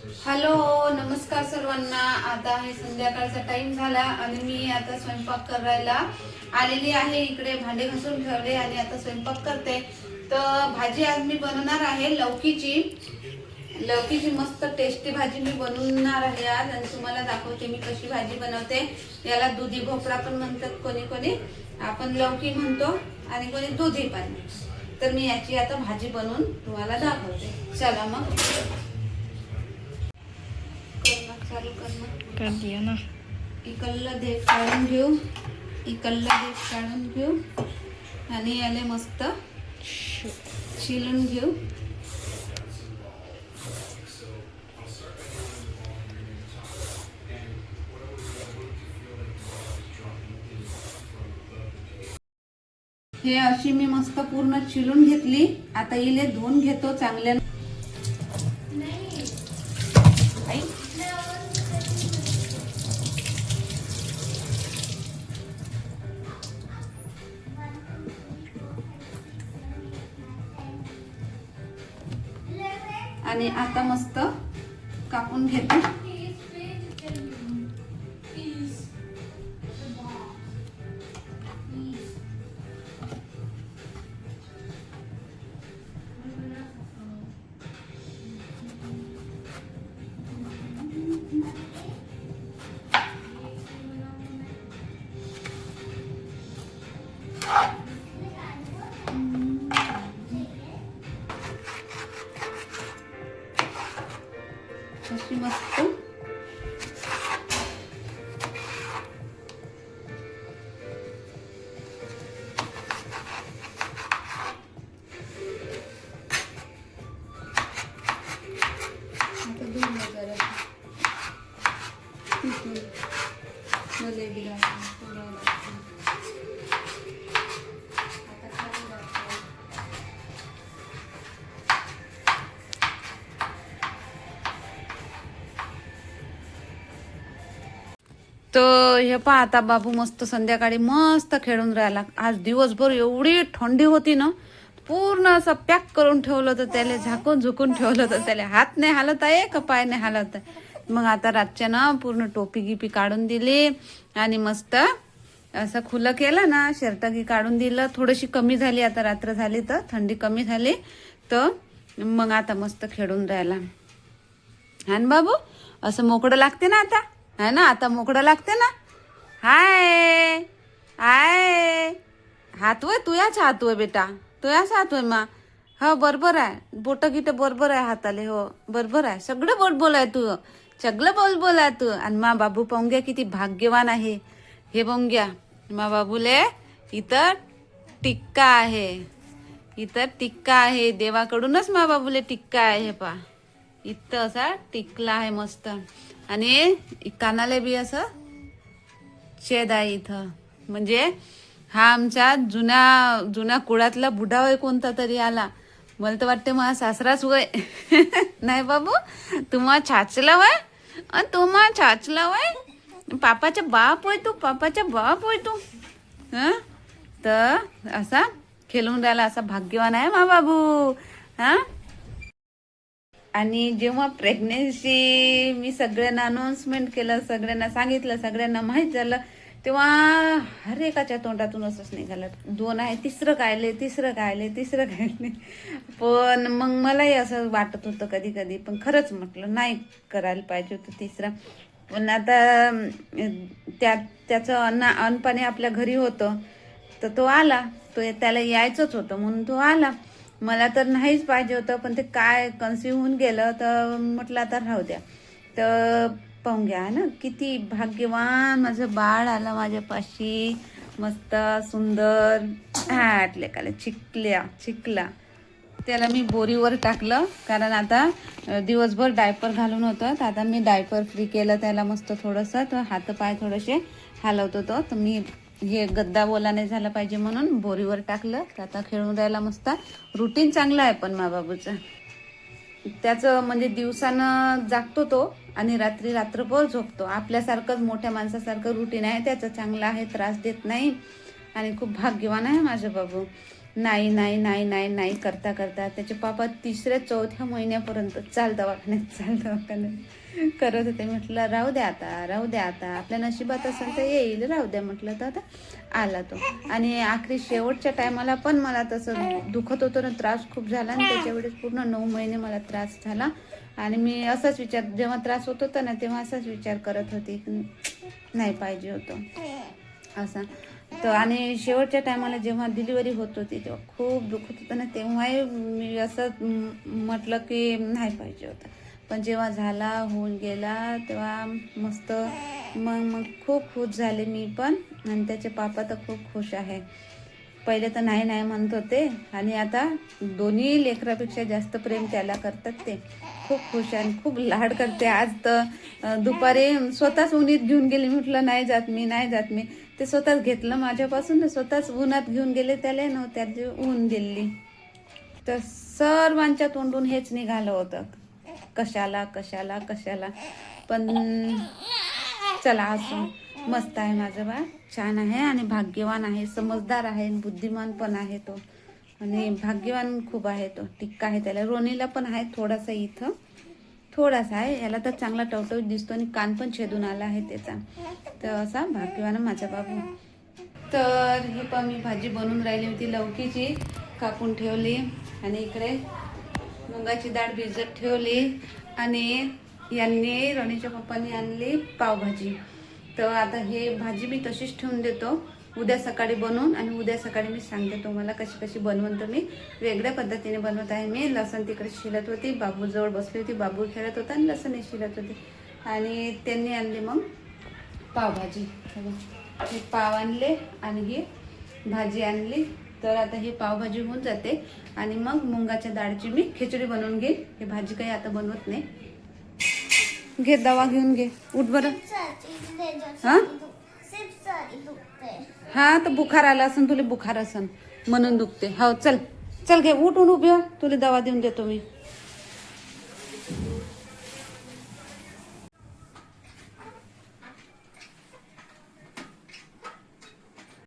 Hello, नमस्कार सर्वांना. आता आहे संध्याकाळचा टाइम झाला आणि मी आता स्वयंपाक करायला आलेली आहे. इकडे भांडे घासून ठेवले आणि आता स्वयंपाक करते. तर भाजी आज मी बनवणार आहे लौकीची मस्त टेस्टी भाजी मी बनवणार आहे आज आणि तुम्हाला दाखवते मी कशी भाजी बनवते. याला दुधी भोपळा पण म्हणतात कोणी कोणी, आपण लौकी म्हणतो आणि कोणी दुधी पण. तर मी याची आता भाजी बनवून तुम्हाला दाखवते. चला मग चालू कर दिया ना. इकडला देठ काढून घेऊ, इकडला देठ काढून घेऊ आणि याले मस्त शिलून घेऊ. हे अशी मी मस्त पूर्ण चिरून घेतली. आता इले धुवून घेतो चांगल्या. आणि आता मस्त कापून घेतो. अशी मस्त आता दूध वगैरे मले दिला तर हे पहा. आता बाबू मस्त संध्याकाळी मस्त खेळून राहिला. आज दिवसभर एवढी थंडी होती ना, पूर्ण असं पॅक करून ठेवलं होतं त्याला, झाकून झुकून ठेवलं होतं त्याला. हात नाही हालत आहे का पाय नाही हालत आहे. मग आता रातच्या ना पूर्ण टोपी गिपी काढून दिली आणि मस्त असं खुलं केलं ना, शर्टागी काढून दिलं. थोडीशी कमी झाली आता, रात्र झाली तर थंडी कमी झाली. तर मग आता मस्त खेळून राहिला. हा ना बाबू, असं मोकळं लागते ना आता, है ना. आता मोकळं लागते ना. हाय हाय, हात वय तुयाच हात वय बेटा, तुयाच हात वय मा. हो बरोबर आहे, बोट गिट बरोबर आहे हाताले. हो बरोबर आहे, सगळं बोल आहे तू, सगळं बोल आहे तू. आणि मा बाबू पाहून घ्या किती भाग्यवान आहे. हे पाहून घ्या, मा बाबूले इथं टिक्का आहे, इथं टिक्का आहे. देवाकडूनच मा बाबूले टिक्का आहे. हे पा इथं असा टिकला आहे मस्त. आणि कानाले बी असं छेद आहे इथं. म्हणजे हा आमच्या जुन्या कुळातला बुढा वय कोणता तरी आला. मला तर वाटते माझा सासराच वय नाही बाबू, तुम्हा छाचला वय आणि तुम्हा छाचला वय. पापाचा बाप होय तू, पापाचा बाप होय तू. हं, तर असा खेळून राहिला, असा भाग्यवान आहे मा बाबू. हा. आणि जेव्हा प्रेग्नेन्सी मी सगळ्यांना अनाउन्समेंट केलं, सगळ्यांना सांगितलं, सगळ्यांना माहीत झालं, तेव्हा हर एकाच्या तोंडातून असंच निघालं, 2 आहे, तिसरं कायले. पण मग मलाही असं वाटत होतं कधी कधी, पण खरंच म्हटलं नाही करायला पाहिजे होतं तिसरं. पण आता त्याचं अन्नपाणी आपल्या घरी होतं, तर तो आला. त्याला यायचंच होतं म्हणून तो आला. मला तर नाहीच पाहिजे होतं, पण ते काय कन्सिव्ह होऊन गेलं, तर म्हटलं आता राहू द्या. तर पाहून घ्या ना, किती भाग्यवान माझं बाळ आलं माझ्यापाशी, मस्त सुंदर. हाटले काले चिकला. त्याला मी बोरीवर टाकलं, कारण आता दिवसभर डायपर घालून होतं. तर आता मी डायपर फ्री केलं त्याला मस्त थोडंसं. तर हातपाय थोडेसे हलवत होतो, तर मी हे गद्दा बोला नाही झाला पाहिजे म्हणून बोरीवर टाकलं. तर आता खेळून राहायला मस्त. रुटीन चांगलं आहे पण मा बाबूचं. त्याचं म्हणजे दिवसानं जागतो तो आणि रात्रभर झोपतो. आपल्यासारखंच मोठ्या माणसासारखं रुटीन आहे त्याचं, चांगलं आहे, त्रास देत नाही आणि खूप भाग्यवान आहे माझं बाबू. नाही नाही नाही नाही नाही करता करता त्याचे पापा 3-4 महिन्यापर्यंत चाल दवाखान्यात करत होते. म्हटलं राहू द्या आता आपल्या नशिबात असेल तर येईल, राहू द्या म्हटलं. तर आता आला तो. आणि आखरी शेवटच्या टायमाला पण मला तसं दुखत होतं ना, त्रास खूप झाला. आणि त्याच्या वेळेस पूर्ण 9 महिने मला त्रास झाला. आणि मी असाच विचार, जेव्हा त्रास होत होता ना तेव्हा असाच विचार करत होते की नाही पाहिजे होतं असा. तर आणि शेवटच्या टायमाला जेव्हा डिलिव्हरी होत होती तेव्हा खूप दुखत होतं ना, तेव्हाही मी असं म्हटलं की नाही पाहिजे होतं. पण जेव्हा झाला, होऊन गेला, तेव्हा मस्त मग खूप खुश झाले मी पण. आणि त्याचे पापा तर खूप खुश आहे. पहिले तर नाही नाही म्हणत होते आणि आता दोन्ही लेकरापेक्षा जास्त प्रेम त्याला करतात. ते खूप खुश आहे आणि खूप लाड करते. आज तर दुपारी स्वतःच उन्हीत घेऊन गेली. म्हटलं नाही जात मी. ते स्वतःच घेतलं माझ्यापासून, स्वतःच उन्हात घेऊन गेले. त्याला नव्हत्या ऊन दिली. तर सर्वांच्या तोंडून हेच निघालं होतं, कशाला. पण चला असो, मस्त आहे माझं बाळ, छान आहे आणि भाग्यवान आहे, समजदार आहे, बुद्धिमान पण आहे तो. आणि भाग्यवान खूप आहे तो. टिक्का आहे त्याला. रोनीला पण आहे थोडासा, इथं थोडासा आहे. याला तर चांगला टवटवीत दिसतो आणि कान पण छेदून आला आहे त्याचा. तर असा भाग्यवान माझा बाबू. तर हे पण मी भाजी बनवून राहिली होती, लौकीची कापून ठेवली. आणि इकडे मुगाची डाळ भिजत ठेवली. आणि यांनी, रोनीच्या पप्पांनी आणली पावभाजी. तर आता हे भाजी मी तशीच ठेवून देतो उद्या सकाळी बनवून. आणि उद्या सकाळी मी सांगते तुम्हाला कशी बनवून. तर मी वेगळ्या पद्धतीने बनवत आहे. मी लसण तिकडे शिलत होती, बाबूजवळ बसली होती, बाबू खेळत होता आणि लसणही शिलत होती. आणि त्यांनी आणली मग पावभाजी. हे पाव आणले आणि ही भाजी आणली. तर आता हे पावभाजी होऊन जाते आणि मग मुंगाच्या डाळची मी खिचडी बनवून घेईन. हे भाजी काही आता बनवत नाही. घे दवा घेऊन घे, उठ बरं. हा तर बुखार आला असन तुला, बुखार असन म्हणून दुखते. हो चल घे, उठ उभी, तुला दवा देऊन देतो मी.